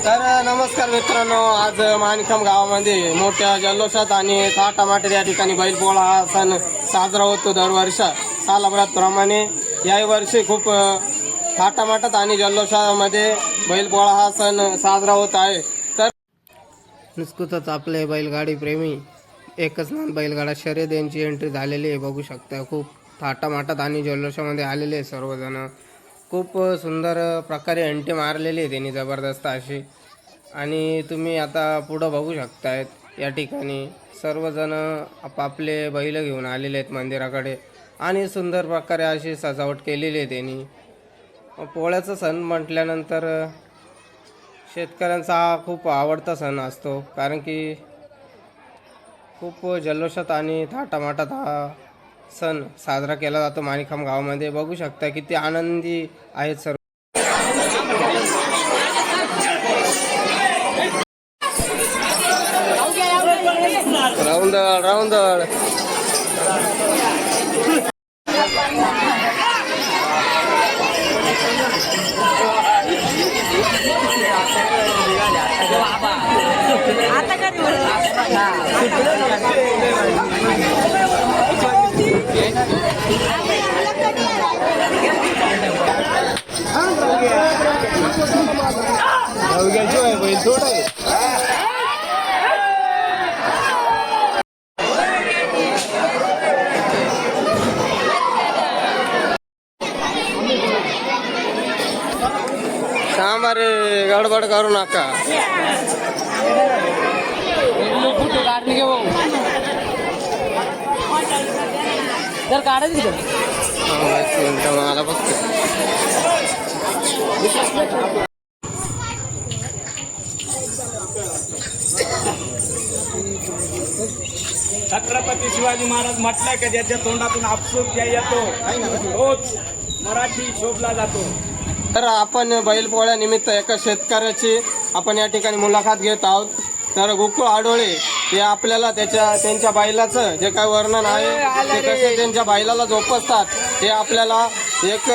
तर नमस्कार मित्रांनो, आज माणिकम गावामध्ये मोठ्या जल्लोषात आणि थाटामाटात या ठिकाणी बैलपोळा हा सण साजरा होतो. दरवर्षी सालाभराप्रमाणे याही वर्षी खूप थाटामाटात आणि जल्लोषामध्ये बैलपोळा हा सण साजरा होत आहे. तर नुसतंच आपले बैलगाडी प्रेमी एकच नाम बैलगाडा शर्यत यांची एंट्री झालेली आहे. बघू शकता खूप थाटामाटात आणि जल्लोषामध्ये आलेले आहे सर्वजण. खूप सुंदर प्रकारे एंट्री मारलेली आहे त्यांनी, जबरदस्त अशी. आणि तुम्ही आता पुढं बघू शकतायत या ठिकाणी सर्वजण आपापले बैल घेऊन आलेले आहेत मंदिराकडे आणि सुंदर प्रकारे अशी सजावट केलेली आहे त्यांनी. पोळ्याचा सण म्हटल्यानंतर शेतकऱ्यांचा हा खूप आवडता सण असतो, कारण की खूप जल्लोषात आणि थाटामाटात हा सण साजरा केला जातो माणिकम गावामध्ये. बघू शकता किती आनंदी आहेत सर्व. राऊंदळ सांबारे गडबड करू नका. मला बघतो छत्रपती शिवाजी महाराज म्हटलं की ज्याच्या तोंडातून आपसूक येतो तोच मराठी शोभला जातो. तर आपण बैलपोळ्या निमित्त एका शेतकऱ्याची आपण या ठिकाणी मुलाखत घेत आहोत. तर गोकुळ आडोळे हे आपल्याला त्यांच्या बैलाचं जे काही वर्णन आहे ते कसे त्यांच्या बैलाला जोपासतात हे आपल्याला एक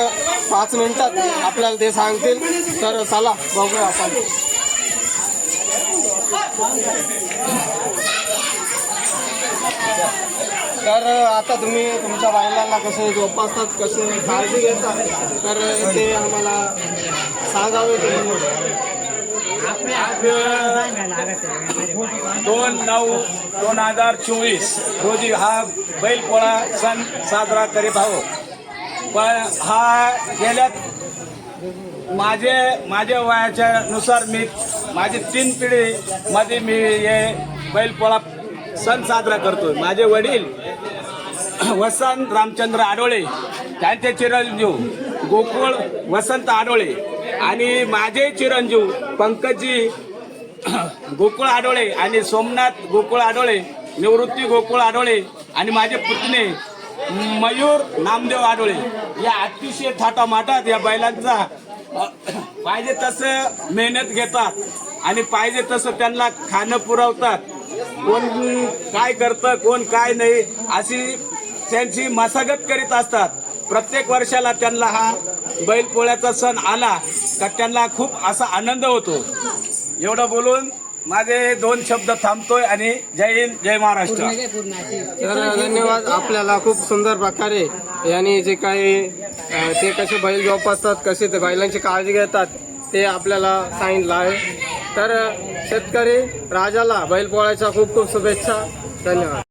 5 मिनिटात आपल्याला ते सांगतील. तर चला बघूया आपण. तर आता तुम्ही तुमच्या बैलांना कसे जोपासतात, कसे काळजी घेतात, तर ते आम्हाला सांगावे. 2/9/2024 रोजी हा बैलपोळा सण साजरा करीत आहोत. पण हा गेल्या माझ्या वयाच्या नुसार माझी 3 पिढीमध्ये मी हे बैलपोळा सण साजरा करतो. माझे वडील वसंत रामचंद्र आडोळे, त्यांचे चिरंजीव गोकुळ वसंत आडोळे आणि माझे चिरंजीव पंकजी गोकुळ आडोळे आणि सोमनाथ गोकुळ आडोळे, निवृत्ती गोकुळ आडोळे आणि माझे पुतणे मयूर नामदेव आडोळे या अतिशय थाटामाटात या बैलांचा पाहिजे तसं मेहनत घेतात आणि पाहिजे तसं त्यांना खाणं पुरवतात. कोण काय करतं कोण काय नाही अशी त्यांची मशागत करीत असतात. प्रत्येक वर्षाला त्यांना हा बैलपोळ्याचा सण आला का त्यांना खूप असा आनंद होतो. एवढं बोलून माझे 2 शब्द थांबतोय आणि जय हिंद, जय महाराष्ट्र. तर धन्यवाद. आपल्याला खूप सुंदर प्रकारे यांनी जे काही ते कसे बैल जोपासतात, कसे ते बैलांची काळजी घेतात ते आपल्याला सांगितलं आहे. तर शेतकरी राजाला बैलपोळ्याच्या खूप खूप शुभेच्छा. धन्यवाद.